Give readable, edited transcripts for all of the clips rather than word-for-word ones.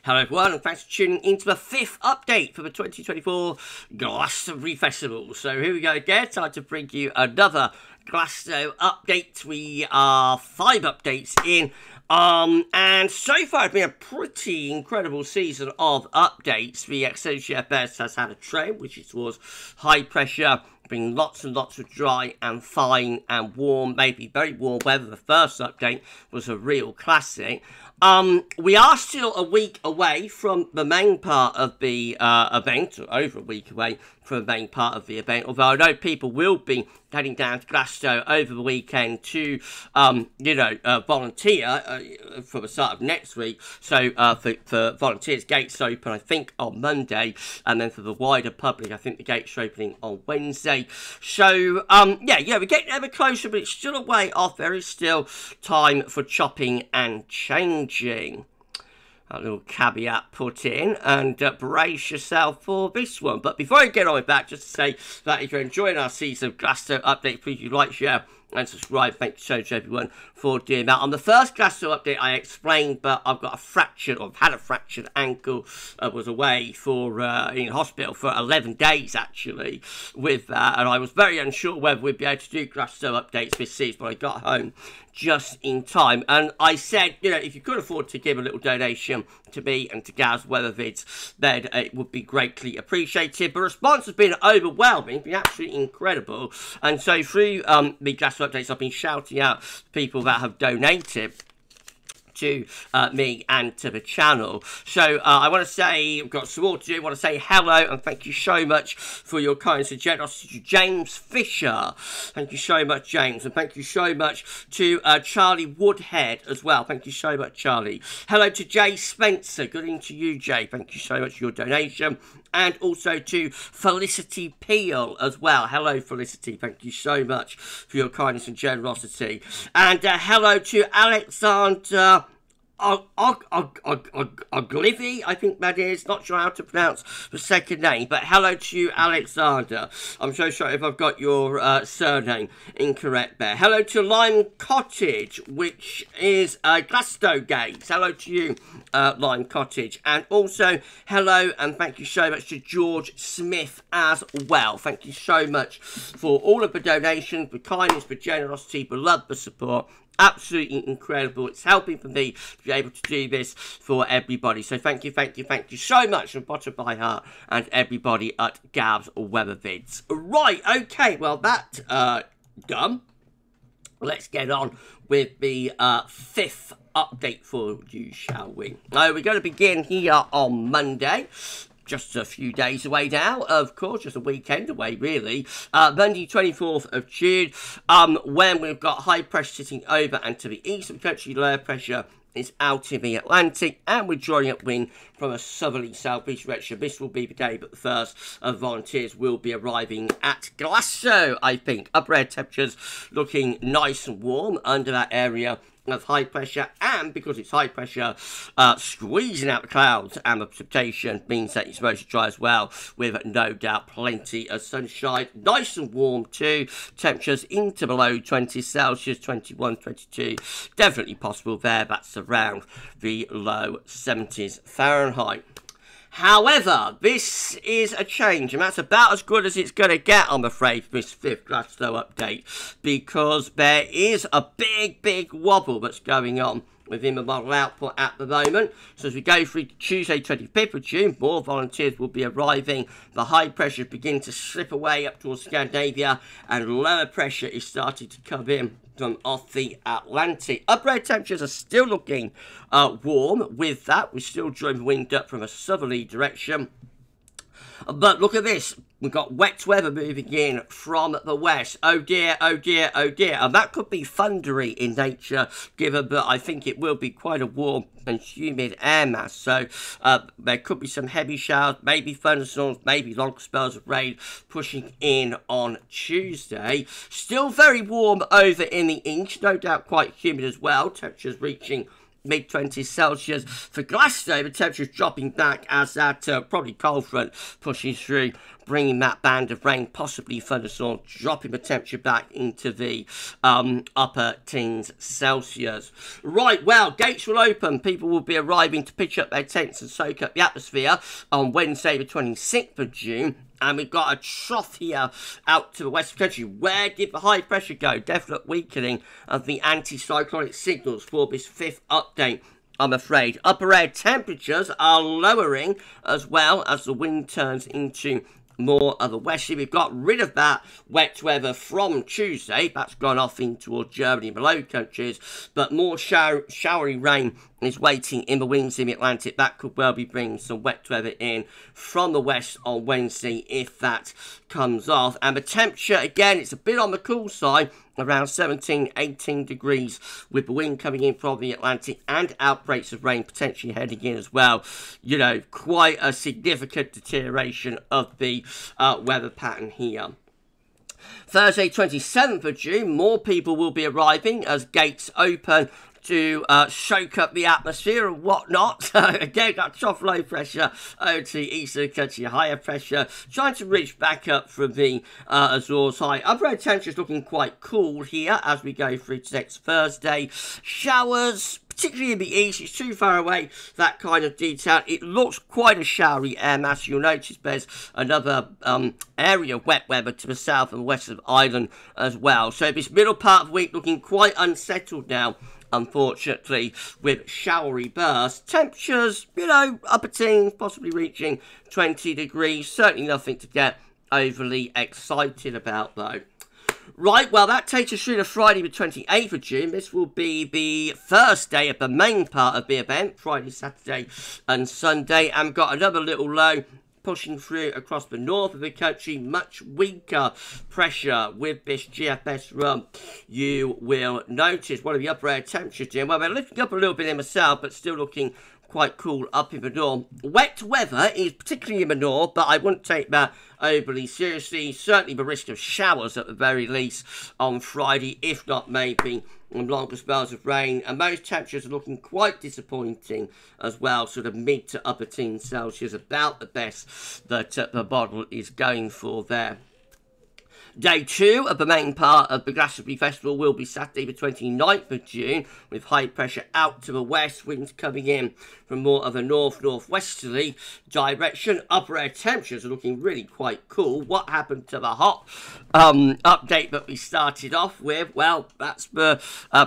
Hello everyone, and thanks for tuning into the 5th update for the 2024 Glastonbury Festival. So here we go again, time to bring you another Glasto update. We are 5 updates in, and so far it's been a pretty incredible season of updates. The GWV has had a trend, which is towards high pressure, bring lots and lots of dry and fine and warm, maybe very warm weather. The first update was a real classic. We are still a week away from the main part of the event, or over a week away from the main part of the event, although I know people will be heading down to Glasto over the weekend to, volunteer for the start of next week. So for volunteers, gates open, I think, on Monday, and then for the wider public, I think the gates are opening on Wednesday. So, we're getting ever closer, but it's still a way off. There is still time for chopping and changing. A little caveat put in, and brace yourself for this one. But before I get on with that, just to say that if you're enjoying our season of Glasto update, please do like, share and subscribe. Thank you so much everyone for doing that. On the first Glasto update I explained, but I've got a fractured, or I've had a fractured ankle. I was away for in hospital for 11 days actually with that, and I was very unsure whether we'd be able to do Glasto updates this season, but I got home just in time, and I said, if you could afford to give a little donation to me and to GavsWeatherVids, then it would be greatly appreciated. The response has been overwhelming, been absolutely incredible, and so through the Glasto updates, I've been shouting out people that have donated to me and to the channel. So I want to say, I've got some more to do. I want to say hello and thank you so much for your kindness and generosity to James Fisher. Thank you so much, James, and thank you so much to Charlie Woodhead as well. Thank you so much, Charlie. Hello to Jay Spencer. Good evening to you, Jay. Thank you so much for your donation. And also to Felicity Peel as well. Hello, Felicity. Thank you so much for your kindness and generosity. And hello to Alexander Oglivy, I think that is. Not sure how to pronounce the second name, but hello to you, Alexander. I'm so sorry if I've got your surname incorrect there. Hello to Lime Cottage, which is Glasto Gates. Hello to you, Lime Cottage. And also, hello and thank you so much to George Smith as well. Thank you so much for all of the donations, the kindness, the generosity, the love, the support. Absolutely incredible. It's helping for me to be able to do this for everybody. So thank you so much from the bottom of my heart, and everybody at GavsWeatherVids. Right, okay, well that done. Let's get on with the 5th update for you, shall we? We're going to begin here on Monday. Just a few days away now, of course, just a weekend away, really. Monday, 24th of June, when we've got high pressure sitting over and to the east, and potentially low pressure is out in the Atlantic, and we're drawing up wind from a southerly southeast direction. This will be the day, but the first volunteers will be arriving at Glasto, I think. Upper air temperatures looking nice and warm under that area of high pressure, and because it's high pressure squeezing out the clouds, and the precipitation means that it's mostly dry as well, with no doubt plenty of sunshine. Nice and warm too, temperatures into below 20 Celsius, 21, 22, definitely possible there. That's around the low 70s Fahrenheit. However, this is a change, and that's about as good as it's going to get, I'm afraid, for this 5th Glasto update, because there is a big wobble that's going on within the model output at the moment. So as we go through Tuesday, 25th of June, more volunteers will be arriving. The high pressure begin to slip away up towards Scandinavia, and lower pressure is starting to come in from off the Atlantic. Upper air temperatures are still looking warm. With that, we're still drawing the wind up from a southerly direction. But look at this. We've got wet weather moving in from the west. Oh dear, oh dear, oh dear. And that could be thundery in nature, given that I think it will be quite a warm and humid air mass. So there could be some heavy showers, maybe thunderstorms, maybe long spells of rain pushing in on Tuesday. Still very warm over in the east, no doubt quite humid as well. Temperatures reaching mid-20s Celsius. For Glasto, the temperature is dropping back as that probably cold front pushes through bringing that band of rain, possibly thunderstorms, dropping the temperature back into the upper teens Celsius. Right, well, gates will open. People will be arriving to pitch up their tents and soak up the atmosphere on Wednesday the 26th of June. And we've got a trough here out to the west of the country. Where did the high pressure go? Definite weakening of the anticyclonic signals for this 5th update, I'm afraid. Upper air temperatures are lowering as well as the wind turns into more of a westerly. We've got rid of that wet weather from Tuesday. That's gone off in towards Germany and the Low Countries. But more showery rain is waiting in the winds in the Atlantic. That could well be bringing some wet weather in from the west on Wednesday if that comes off. And the temperature, again, it's a bit on the cool side, around 17, 18 degrees, with the wind coming in from the Atlantic and outbreaks of rain potentially heading in as well. You know, quite a significant deterioration of the weather pattern here. Thursday, 27th of June, more people will be arriving as gates open to soak up the atmosphere and whatnot. Again, got trough low pressure over to the east of the country, higher pressure trying to reach back up from the Azores high. Upper air temperatures looking quite cool here as we go through to next Thursday. Showers, particularly in the east, it's too far away, that kind of detail. It looks quite a showery air mass. You'll notice there's another area of wet weather to the south and west of Ireland as well. So this middle part of the week looking quite unsettled now, unfortunately, with showery bursts. Temperatures, you know, upper teens, possibly reaching 20 degrees. Certainly nothing to get overly excited about, though. Right, well, that takes us through to Friday the 28th of June. This will be the first day of the main part of the event, Friday, Saturday and Sunday. And we've got another little low pushing through across the north of the country. Much weaker pressure with this GFS run. You will notice one of the upper air temperatures doing well. They're lifting up a little bit in the south, but still looking quite cool up in the north. Wet weather is particularly in the north, but I wouldn't take that overly seriously. Certainly the risk of showers at the very least on Friday, if not maybe longer spells of rain. And most temperatures are looking quite disappointing as well, sort of mid to upper teens Celsius, about the best that the model is going for there. Day 2 of the main part of the Glastonbury Festival will be Saturday the 29th of June, with high pressure out to the west, winds coming in from more of a north-northwesterly direction. Upper air temperatures are looking really quite cool. What happened to the hot update that we started off with? Well, that's the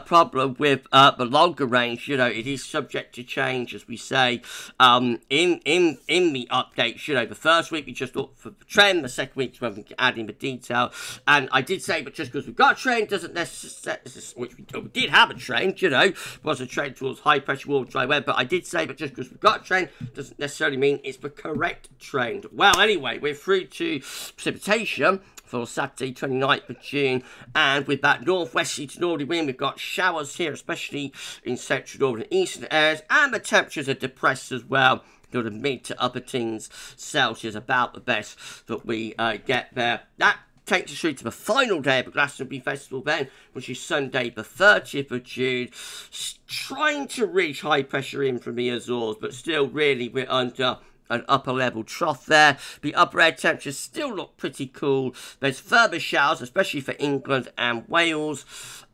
problem with the longer range. You know, it is subject to change, as we say, in the updates. You know, the first week we just looked for the trend, the second week when we add in the detail. And I did say, but just because we've got a trend doesn't necessarily, which we did have a trend, you know, was a trend towards high pressure warm dry weather, but I did say, but just because we've got a trend doesn't necessarily mean it's the correct trend. Well, anyway, we're through to precipitation for Saturday, 29th of June, and with that northwesterly to northerly wind, we've got showers here, especially in central, northern and eastern areas, and the temperatures are depressed as well. Sort of mid to upper teens Celsius, about the best that we get there. That takes us through to the final day of the Glastonbury Festival then, which is Sunday the 30th of June. Trying to reach high pressure in from the Azores, but still really we're under an upper level trough there. The upper air temperatures still look pretty cool. There's further showers, especially for England and Wales.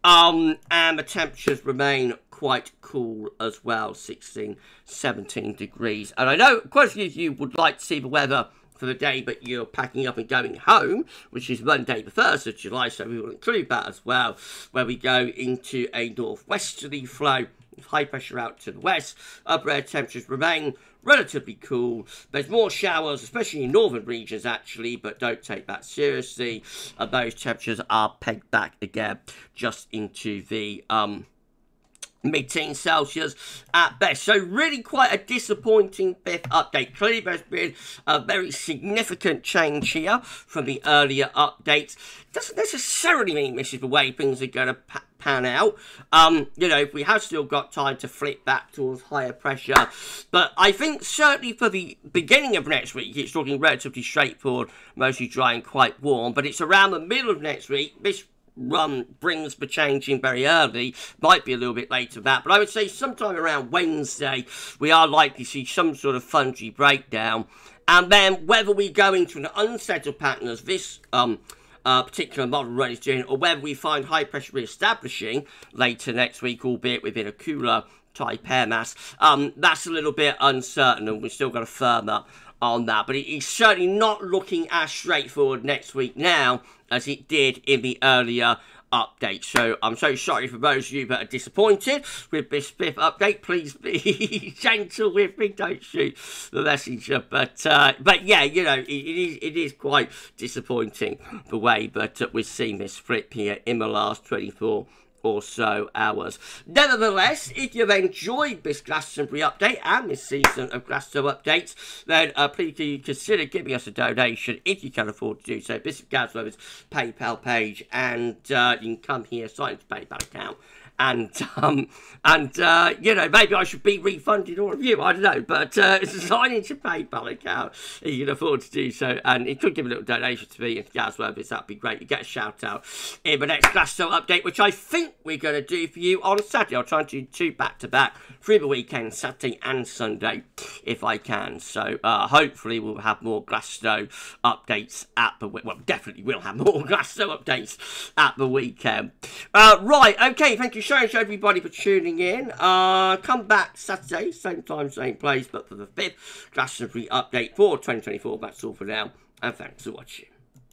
And the temperatures remain quite cool as well, 16, 17 degrees. And I know quite a few of you would like to see the weather for the day, but you're packing up and going home, which is Monday the 1st of July, so we will include that as well, where we go into a northwesterly flow with high pressure out to the west. Upper air temperatures remain relatively cool. There's more showers, especially in northern regions actually, but don't take that seriously. Those temperatures are pegged back again just into the mid-teens Celsius at best. So really quite a disappointing 5th update. Clearly there's been a very significant change here from the earlier updates. Doesn't necessarily mean this is the way things are going to pan out. You know, we have still got time to flip back towards higher pressure. But I think certainly for the beginning of next week, it's looking relatively straightforward, mostly dry and quite warm. But it's around the middle of next week, this run brings the change in very early. Might be a little bit later than that, but I would say sometime around Wednesday we are likely to see some sort of fungi breakdown, And then whether we go into an unsettled pattern as this particular model run is doing, or whether we find high pressure re-establishing later next week, albeit within a cooler type air mass, that's a little bit uncertain, and we've still got to firm up on that. But it's certainly not looking as straightforward next week now as it did in the earlier update. So I'm so sorry for those of you that are disappointed with this fifth update. Please be gentle with me, don't shoot the messenger. But yeah, you know, it is quite disappointing the way that we've seen this flip here in the last 24 or so hours. Nevertheless, if you've enjoyed this Glastonbury update and this season of Glasto updates, then please do consider giving us a donation if you can afford to do so. Visit GavsWeatherVids PayPal page, and you can come here, sign into PayPal account, and you know, maybe I should be refunding all of you, I don't know, but sign into PayPal account if you can afford to do so, and you could give a little donation to me and GavsWeatherVids, that'd be great. You get a shout out in the next Glasto update, which I think we're going to do for you on Saturday. I'll try and do 2 back-to-back through the weekend, Saturday and Sunday, if I can. So hopefully we'll have more Glasto updates at the well, definitely we'll have more Glasto updates at the weekend. Right, okay, thank you so much everybody for tuning in. Come back Saturday, same time, same place, but for the 5th Glastonbury update for 2024. That's all for now, and thanks for watching.